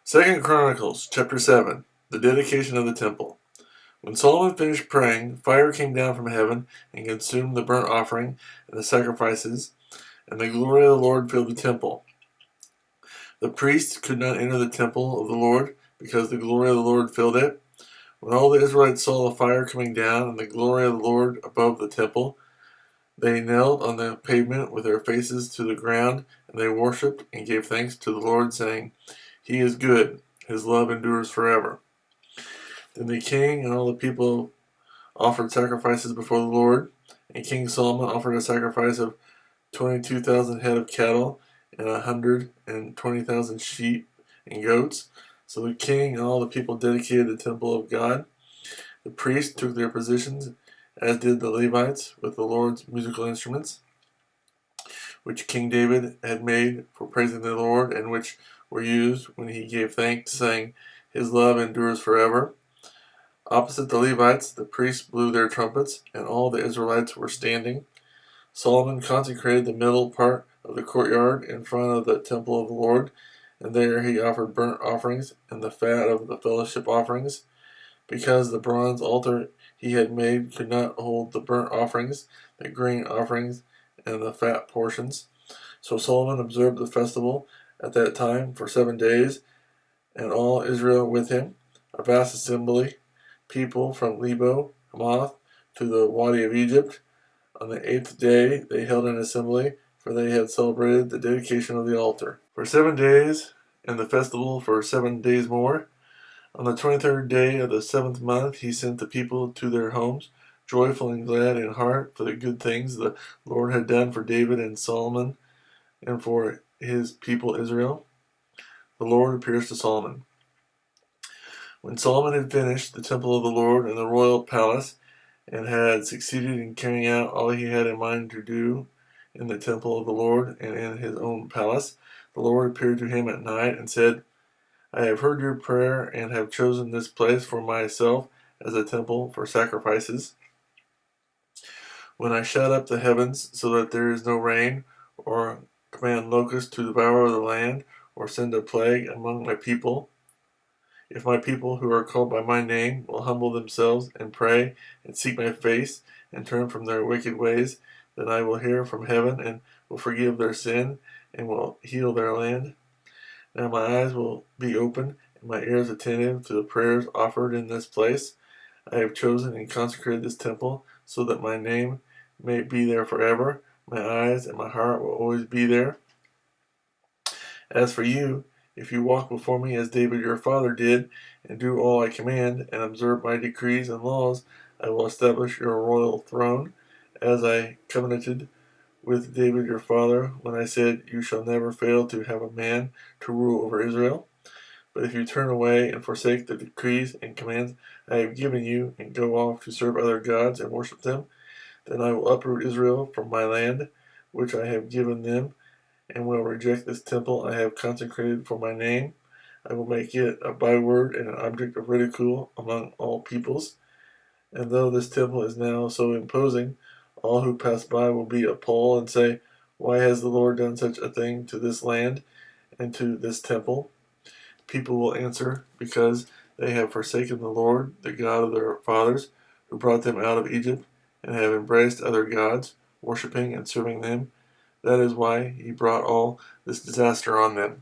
2 Chronicles chapter 7. The dedication of the temple. When Solomon finished praying, fire came down from heaven and consumed the burnt offering and the sacrifices, and the glory of the Lord filled the temple. The priests could not enter the temple of the Lord because the glory of the Lord filled it. When all the Israelites saw the fire coming down and the glory of the Lord above the temple, they knelt on the pavement with their faces to the ground, and they worshipped and gave thanks to the Lord, saying, He is good, His love endures forever. Then the king and all the people offered sacrifices before the Lord, and King Solomon offered a sacrifice of 22,000 head of cattle and 120,000 sheep and goats. So the king and all the people dedicated the temple of God. The priests took their positions, as did the Levites, with the Lord's musical instruments, which King David had made for praising the Lord, and which were used when he gave thanks, saying, His love endures forever. Opposite the Levites, the priests blew their trumpets, and all the Israelites were standing. Solomon consecrated the middle part of the courtyard in front of the temple of the Lord, and there he offered burnt offerings and the fat of the fellowship offerings. Because the bronze altar he had made could not hold the burnt offerings, the grain offerings, and the fat portions. So Solomon observed the festival at that time for 7 days, and all Israel with him, a vast assembly, people from Lebo Hamath to the Wadi of Egypt. On the 8th day they held an assembly, for they had celebrated the dedication of the altar. For 7 days, and the festival for 7 days more. On the 23rd day of the 7th month he sent the people to their homes, joyful and glad in heart for the good things the Lord had done for David and Solomon and for his people Israel. The Lord appears to Solomon. When Solomon had finished the temple of the Lord and the royal palace, and had succeeded in carrying out all he had in mind to do in the temple of the Lord and in his own palace, the Lord appeared to him at night and said, I have heard your prayer and have chosen this place for myself as a temple for sacrifices. When I shut up the heavens so that there is no rain, or command locusts to devour the land, or send a plague among my people, if my people who are called by my name will humble themselves and pray and seek my face and turn from their wicked ways, then I will hear from heaven and will forgive their sin and will heal their land. Now my eyes will be open and my ears attentive to the prayers offered in this place. I have chosen and consecrated this temple so that my name may be there forever. My eyes and my heart will always be there. As for you, if you walk before me as David your father did, and do all I command, and observe my decrees and laws, I will establish your royal throne, as I covenanted with David your father, when I said, You shall never fail to have a man to rule over Israel. But if you turn away and forsake the decrees and commands I have given you, and go off to serve other gods and worship them, then I will uproot Israel from my land, which I have given them, and will reject this temple I have consecrated for my name. I will make it a byword and an object of ridicule among all peoples. And though this temple is now so imposing, all who pass by will be appalled and say, Why has the Lord done such a thing to this land and to this temple? People will answer, Because they have forsaken the Lord, the God of their fathers, who brought them out of Egypt, and have embraced other gods, worshipping and serving them. That is why he brought all this disaster on them.